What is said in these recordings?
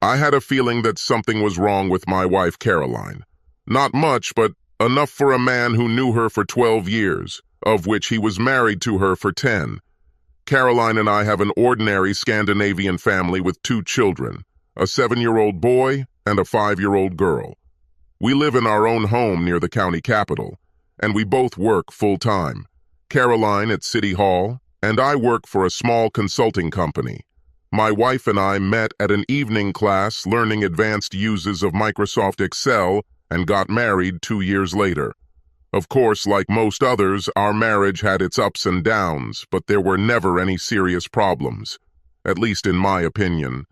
I had a feeling that something was wrong with my wife, Caroline. Not much, but enough for a man who knew her for 12 years, of which he was married to her for 10. Caroline and I have an ordinary Scandinavian family with 2 children, a 7-year-old boy and a 5-year-old girl. We live in our own home near the county capital, and we both work full-time. Caroline at City Hall, and I work for a small consulting company. My wife and I met at an evening class learning advanced uses of Microsoft Excel and got married 2 years later. Of course, like most others, our marriage had its ups and downs, but there were never any serious problems, at least in my opinion.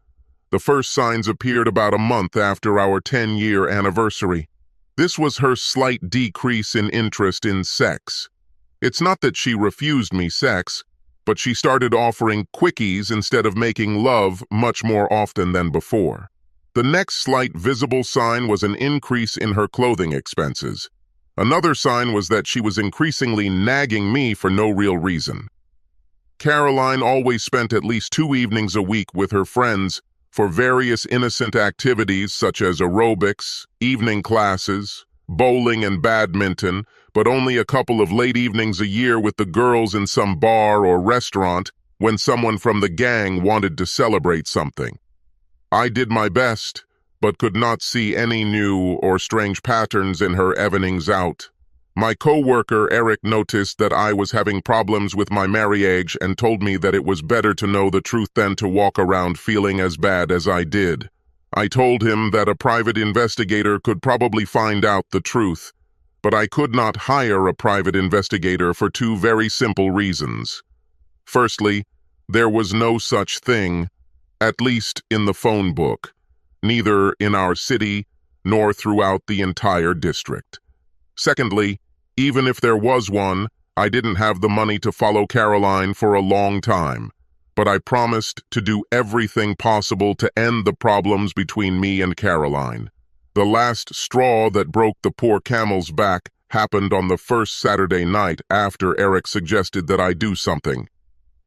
The first signs appeared about a month after our 10-year anniversary. This was her slight decrease in interest in sex. It's not that she refused me sex, but she started offering quickies instead of making love much more often than before. The next slight visible sign was an increase in her clothing expenses. Another sign was that she was increasingly nagging me for no real reason. Caroline always spent at least 2 evenings a week with her friends for various innocent activities such as aerobics, evening classes, bowling and badminton, but only a couple of late evenings a year with the girls in some bar or restaurant when someone from the gang wanted to celebrate something. I did my best, but could not see any new or strange patterns in her evenings out. My co-worker Eric noticed that I was having problems with my marriage and told me that it was better to know the truth than to walk around feeling as bad as I did. I told him that a private investigator could probably find out the truth, but I could not hire a private investigator for 2 very simple reasons. Firstly, there was no such thing, at least in the phone book, neither in our city nor throughout the entire district. Secondly, even if there was one, I didn't have the money to follow Caroline for a long time, but I promised to do everything possible to end the problems between me and Caroline. The last straw that broke the poor camel's back happened on the first Saturday night after Eric suggested that I do something.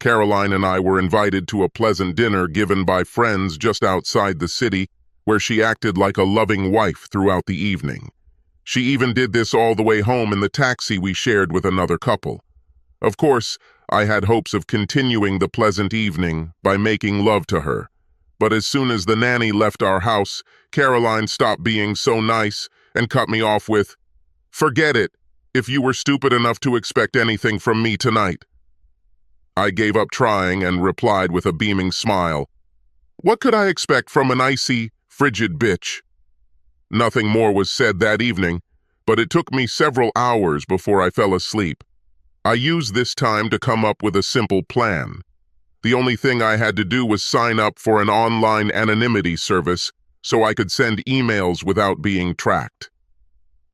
Caroline and I were invited to a pleasant dinner given by friends just outside the city, where she acted like a loving wife throughout the evening. She even did this all the way home in the taxi we shared with another couple. Of course, I had hopes of continuing the pleasant evening by making love to her. But as soon as the nanny left our house, Caroline stopped being so nice and cut me off with, "Forget it, if you were stupid enough to expect anything from me tonight." I gave up trying and replied with a beaming smile, "What could I expect from an icy, frigid bitch?" Nothing more was said that evening, but it took me several hours before I fell asleep. I used this time to come up with a simple plan. The only thing I had to do was sign up for an online anonymity service so I could send emails without being tracked.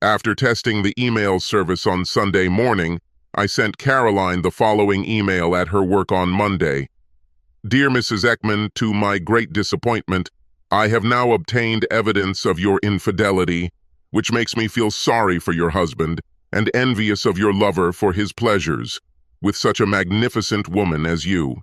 After testing the email service on Sunday morning, I sent Caroline the following email at her work on Monday. "Dear Mrs. Ekman, to my great disappointment, I have now obtained evidence of your infidelity, which makes me feel sorry for your husband and envious of your lover for his pleasures with such a magnificent woman as you.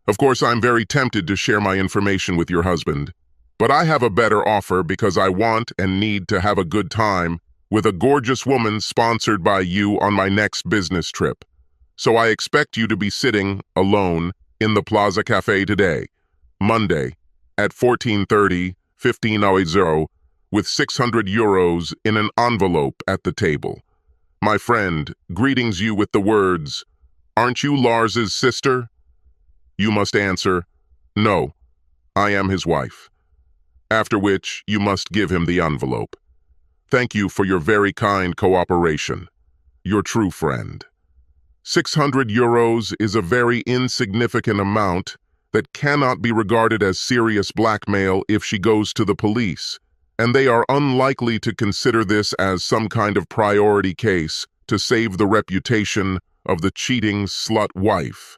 Of course, I'm very tempted to share my information with your husband, but I have a better offer because I want and need to have a good time with a gorgeous woman sponsored by you on my next business trip. So I expect you to be sitting, alone, in the Plaza Cafe today, Monday, at 14:30, 15:00, with 600 euros in an envelope at the table. My friend greetings you with the words, 'Aren't you Lars's sister?' You must answer, 'No, I am his wife,' after which you must give him the envelope. Thank you for your very kind cooperation. Your true friend." 600 euros is a very insignificant amount that cannot be regarded as serious blackmail if she goes to the police, and they are unlikely to consider this as some kind of priority case to save the reputation of the cheating slut wife.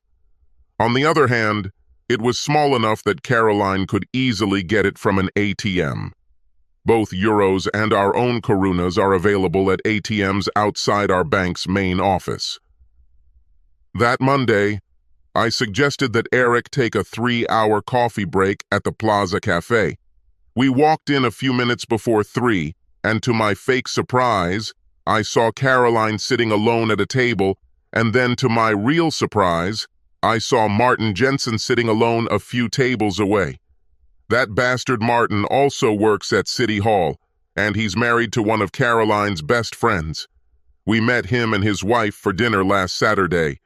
On the other hand, it was small enough that Caroline could easily get it from an ATM. Both euros and our own korunas are available at ATMs outside our bank's main office. That Monday, I suggested that Eric take a 3-hour coffee break at the Plaza Cafe. We walked in a few minutes before 3, and to my fake surprise, I saw Caroline sitting alone at a table, and then to my real surprise, I saw Martin Jensen sitting alone a few tables away. That bastard Martin also works at City Hall, and he's married to one of Caroline's best friends. We met him and his wife for dinner last Saturday,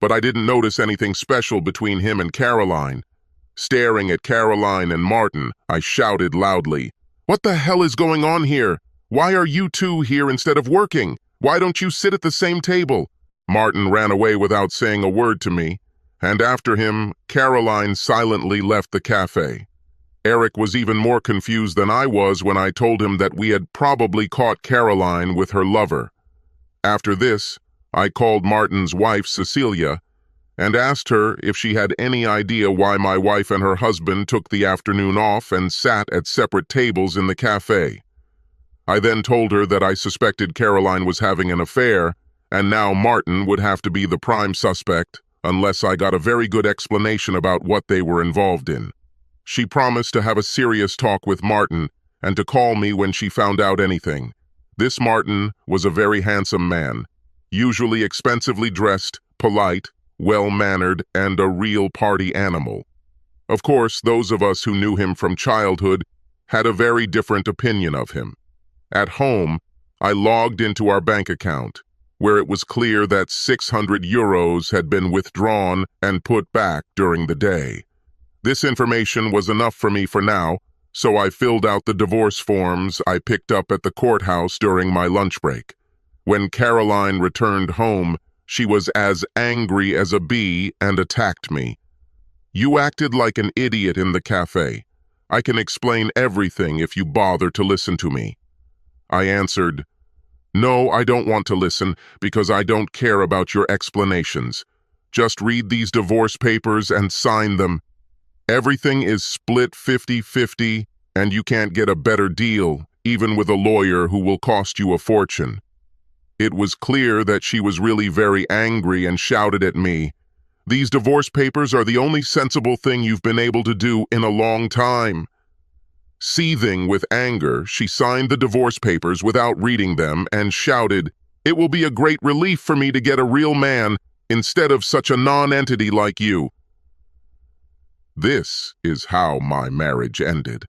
but I didn't notice anything special between him and Caroline. Staring at Caroline and Martin, I shouted loudly, "What the hell is going on here? Why are you two here instead of working? Why don't you sit at the same table?" Martin ran away without saying a word to me, and after him, Caroline silently left the cafe. Eric was even more confused than I was when I told him that we had probably caught Caroline with her lover. After this, I called Martin's wife, Cecilia, and asked her if she had any idea why my wife and her husband took the afternoon off and sat at separate tables in the cafe. I then told her that I suspected Caroline was having an affair, and now Martin would have to be the prime suspect unless I got a very good explanation about what they were involved in. She promised to have a serious talk with Martin and to call me when she found out anything. This Martin was a very handsome man, usually expensively dressed, polite, well-mannered, and a real party animal. Of course, those of us who knew him from childhood had a very different opinion of him. At home, I logged into our bank account, where it was clear that 600 euros had been withdrawn and put back during the day. This information was enough for me for now, so I filled out the divorce forms I picked up at the courthouse during my lunch break. When Caroline returned home, she was as angry as a bee and attacked me. "You acted like an idiot in the cafe. I can explain everything if you bother to listen to me." I answered, "No, I don't want to listen because I don't care about your explanations. Just read these divorce papers and sign them. Everything is split 50-50, and you can't get a better deal, even with a lawyer who will cost you a fortune." It was clear that she was really very angry and shouted at me, "These divorce papers are the only sensible thing you've been able to do in a long time." Seething with anger, she signed the divorce papers without reading them and shouted, "It will be a great relief for me to get a real man instead of such a non-entity like you." This is how my marriage ended.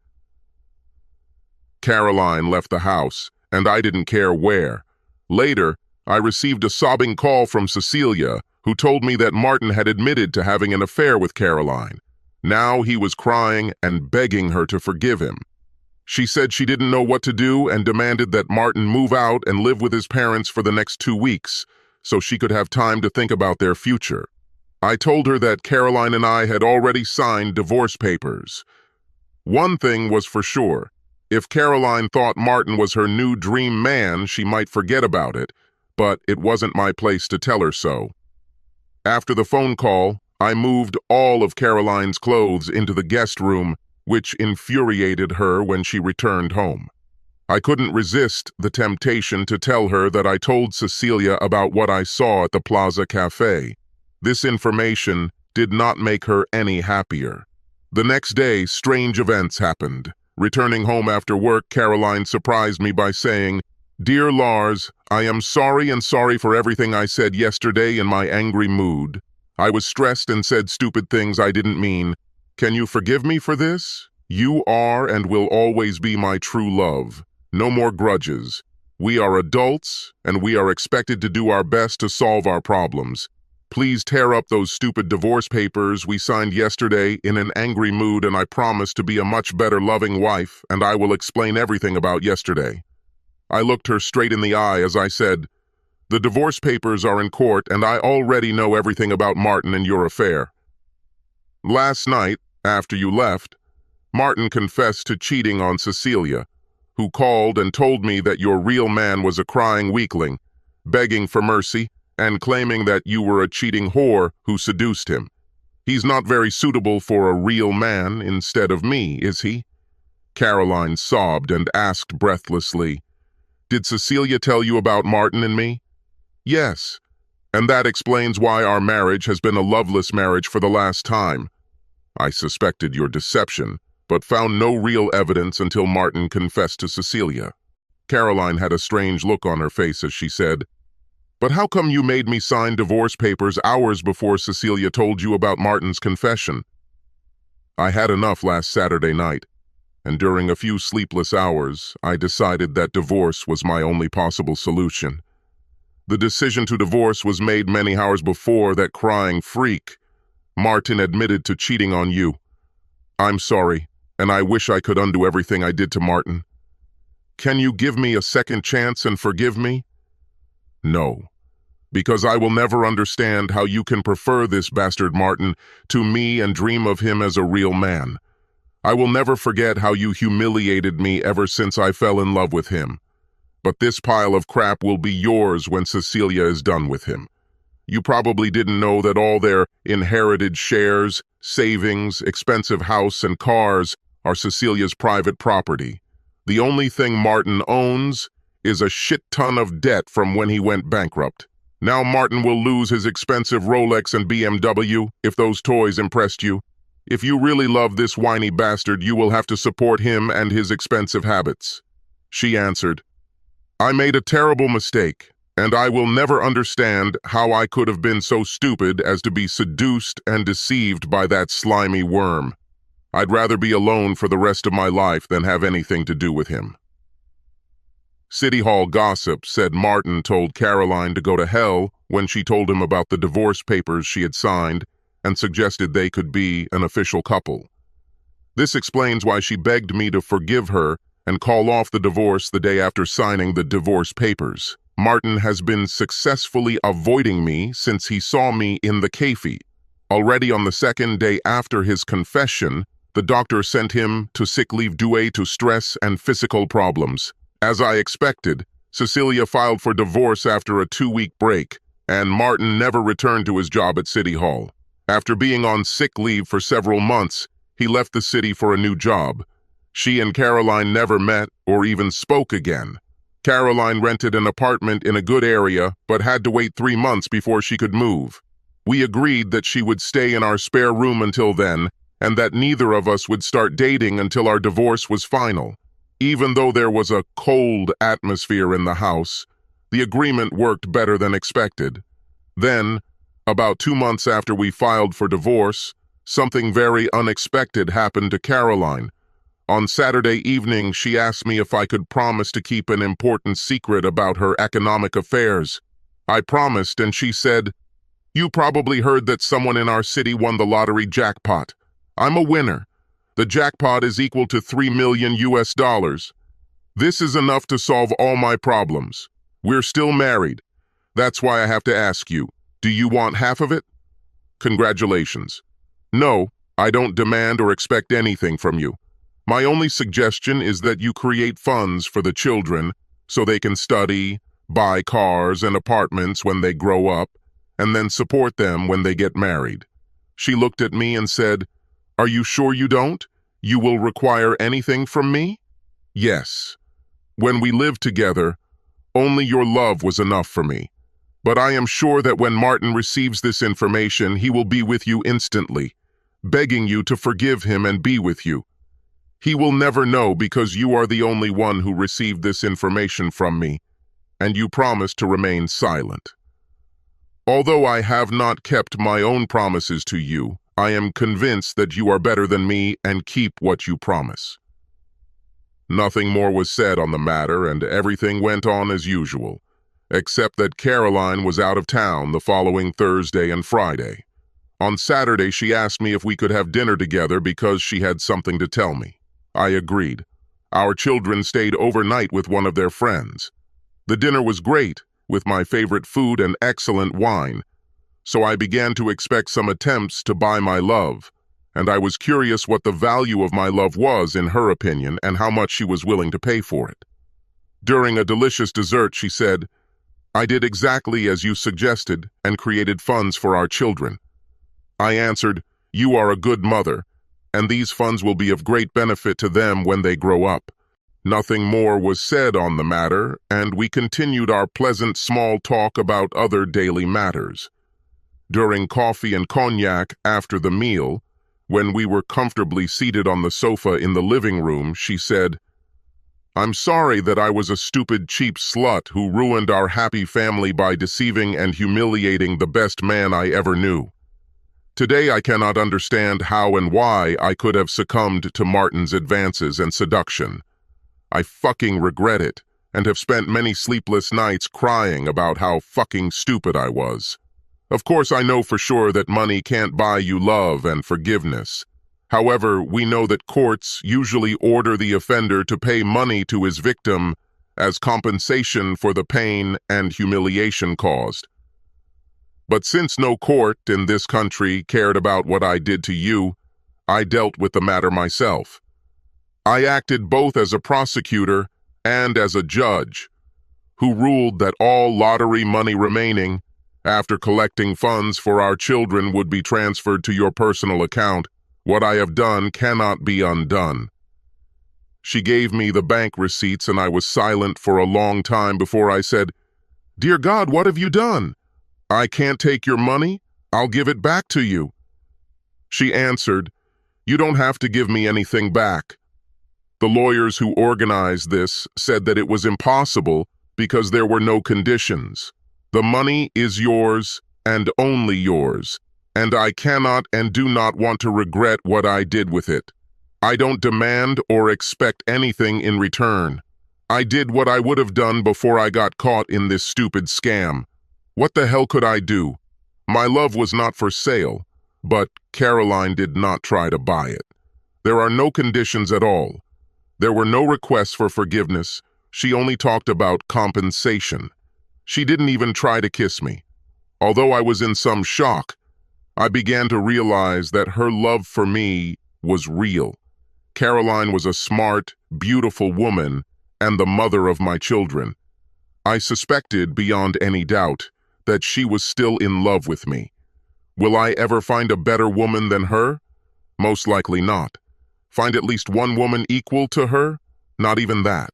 Caroline left the house, and I didn't care where. Later, I received a sobbing call from Cecilia, who told me that Martin had admitted to having an affair with Caroline. Now he was crying and begging her to forgive him. She said she didn't know what to do and demanded that Martin move out and live with his parents for the next 2 weeks, so she could have time to think about their future. I told her that Caroline and I had already signed divorce papers. One thing was for sure. If Caroline thought Martin was her new dream man, she might forget about it, but it wasn't my place to tell her so. After the phone call, I moved all of Caroline's clothes into the guest room, which infuriated her when she returned home. I couldn't resist the temptation to tell her that I told Cecilia about what I saw at the Plaza Cafe. This information did not make her any happier. The next day, strange events happened. Returning home after work, Caroline surprised me by saying, "Dear Lars, I am sorry and sorry for everything I said yesterday in my angry mood. I was stressed and said stupid things I didn't mean. Can you forgive me for this? You are and will always be my true love. No more grudges. We are adults, and we are expected to do our best to solve our problems. Please tear up those stupid divorce papers we signed yesterday in an angry mood, and I promise to be a much better loving wife, and I will explain everything about yesterday." I looked her straight in the eye as I said, "The divorce papers are in court, and I already know everything about Martin and your affair. Last night, after you left, Martin confessed to cheating on Cecilia, who called and told me that your real man was a crying weakling, begging for mercy, and claiming that you were a cheating whore who seduced him. He's not very suitable for a real man instead of me, is he?" Caroline sobbed and asked breathlessly, "Did Cecilia tell you about Martin and me?" "Yes, and that explains why our marriage has been a loveless marriage for the last time. I suspected your deception, but found no real evidence until Martin confessed to Cecilia. Caroline had a strange look on her face as she said, "But how come you made me sign divorce papers hours before Cecilia told you about Martin's confession?" "I had enough last Saturday night, and during a few sleepless hours, I decided that divorce was my only possible solution. The decision to divorce was made many hours before that crying freak, Martin, admitted to cheating on you. I'm sorry, and I wish I could undo everything I did to Martin. Can you give me a second chance and forgive me?" "No, because I will never understand how you can prefer this bastard Martin to me and dream of him as a real man. I will never forget how you humiliated me ever since I fell in love with him. But this pile of crap will be yours when Cecilia is done with him. You probably didn't know that all their inherited shares, savings, expensive house, and cars are Cecilia's private property. The only thing Martin owns is a shit ton of debt from when he went bankrupt. Now Martin will lose his expensive Rolex and BMW if those toys impressed you. If you really love this whiny bastard, you will have to support him and his expensive habits." She answered, "I made a terrible mistake, and I will never understand how I could have been so stupid as to be seduced and deceived by that slimy worm. I'd rather be alone for the rest of my life than have anything to do with him." City Hall gossip said Martin told Caroline to go to hell when she told him about the divorce papers she had signed and suggested they could be an official couple. This explains why she begged me to forgive her and call off the divorce the day after signing the divorce papers. Martin has been successfully avoiding me since he saw me in the cafe. Already on the second day after his confession, the doctor sent him to sick leave due to stress and physical problems. As I expected, Cecilia filed for divorce after a 2-week break, and Martin never returned to his job at City Hall. After being on sick leave for several months, he left the city for a new job. She and Caroline never met or even spoke again. Caroline rented an apartment in a good area, but had to wait 3 months before she could move. We agreed that she would stay in our spare room until then, and that neither of us would start dating until our divorce was final. Even though there was a cold atmosphere in the house, the agreement worked better than expected. Then, about 2 months after we filed for divorce, something very unexpected happened to Caroline. On Saturday evening, she asked me if I could promise to keep an important secret about her economic affairs. I promised, and she said, "You probably heard that someone in our city won the lottery jackpot. I'm a winner. The jackpot is equal to $3 million US. This is enough to solve all my problems. We're still married. That's why I have to ask you, do you want half of it?" "Congratulations. No, I don't demand or expect anything from you. My only suggestion is that you create funds for the children so they can study, buy cars and apartments when they grow up, and then support them when they get married." She looked at me and said, "Are you sure you don't? You will require anything from me?" "Yes. When we lived together, only your love was enough for me. But I am sure that when Martin receives this information, he will be with you instantly, begging you to forgive him and be with you. He will never know because you are the only one who received this information from me, and you promised to remain silent. Although I have not kept my own promises to you, I am convinced that you are better than me and keep what you promise." Nothing more was said on the matter, and everything went on as usual, except that Caroline was out of town the following Thursday and Friday. On Saturday, she asked me if we could have dinner together because she had something to tell me. I agreed. Our children stayed overnight with one of their friends. The dinner was great, with my favorite food and excellent wine, so I began to expect some attempts to buy my love, and I was curious what the value of my love was in her opinion and how much she was willing to pay for it. During a delicious dessert, she said, "I did exactly as you suggested and created funds for our children." I answered, "You are a good mother, and these funds will be of great benefit to them when they grow up." Nothing more was said on the matter, and we continued our pleasant small talk about other daily matters. During coffee and cognac after the meal, When we were comfortably seated on the sofa in the living room, she said, "I'm sorry that I was a stupid, cheap slut who ruined our happy family by deceiving and humiliating the best man I ever knew. Today I cannot understand how and why I could have succumbed to Martin's advances and seduction. I fucking regret it, and have spent many sleepless nights crying about how fucking stupid I was. Of course, I know for sure that money can't buy you love and forgiveness. However, we know that courts usually order the offender to pay money to his victim as compensation for the pain and humiliation caused. But since no court in this country cared about what I did to you, I dealt with the matter myself. I acted both as a prosecutor and as a judge, who ruled that all lottery money remaining, after collecting funds for our children, would be transferred to your personal account. What I have done cannot be undone." She gave me the bank receipts, and I was silent for a long time before I said, "Dear God, what have you done? I can't take your money. I'll give it back to you." She answered, "You don't have to give me anything back. The lawyers who organized this said that it was impossible because there were no conditions. The money is yours and only yours, and I cannot and do not want to regret what I did with it. I don't demand or expect anything in return. I did what I would have done before I got caught in this stupid scam. What the hell could I do? My love was not for sale, but Caroline did not try to buy it. There are no conditions at all. There were no requests for forgiveness. She only talked about compensation. She didn't even try to kiss me. Although I was in some shock, I began to realize that her love for me was real. Caroline was a smart, beautiful woman and the mother of my children. I suspected beyond any doubt that she was still in love with me. Will I ever find a better woman than her? Most likely not. Find at least one woman equal to her? Not even that.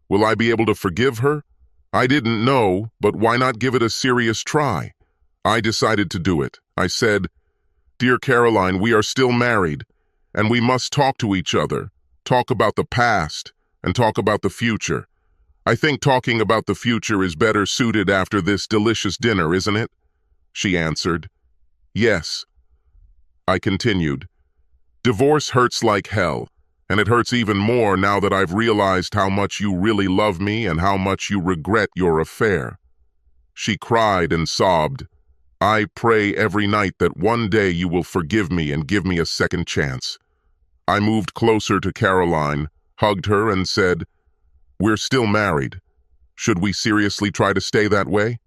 Will I be able to forgive her? I didn't know, but why not give it a serious try? I decided to do it. I said, "Dear Caroline, we are still married, and we must talk to each other, talk about the past, and talk about the future. I think talking about the future is better suited after this delicious dinner, isn't it?" She answered, "Yes." I continued, "Divorce hurts like hell, and it hurts even more now that I've realized how much you really love me and how much you regret your affair." She cried and sobbed, "I pray every night that one day you will forgive me and give me a second chance." I moved closer to Caroline, hugged her, and said, "We're still married. Should we seriously try to stay that way?"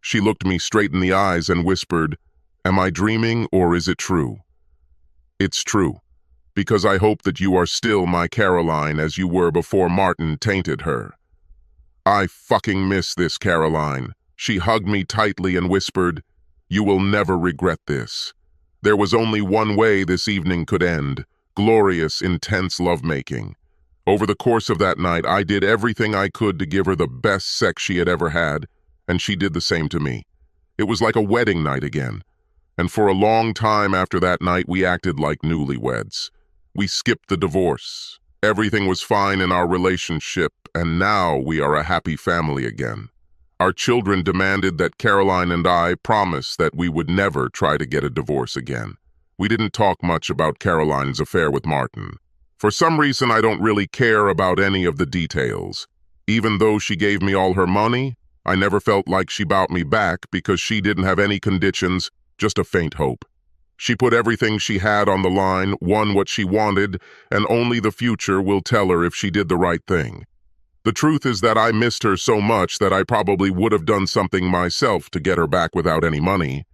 She looked me straight in the eyes and whispered, "Am I dreaming or is it true?" "It's true, because I hope that you are still my Caroline as you were before Martin tainted her." I fucking miss this Caroline. She hugged me tightly and whispered, "You will never regret this." There was only one way this evening could end: glorious, intense lovemaking. Over the course of that night, I did everything I could to give her the best sex she had ever had, and she did the same to me. It was like a wedding night again, and for a long time after that night, we acted like newlyweds. We skipped the divorce. Everything was fine in our relationship, and now we are a happy family again. Our children demanded that Caroline and I promise that we would never try to get a divorce again. We didn't talk much about Caroline's affair with Martin. For some reason, I don't really care about any of the details. Even though she gave me all her money, I never felt like she bought me back because she didn't have any conditions, just a faint hope. She put everything she had on the line, won what she wanted, and only the future will tell her if she did the right thing. The truth is that I missed her so much that I probably would have done something myself to get her back without any money.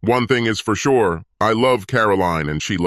One thing is for sure, I love Caroline and she loves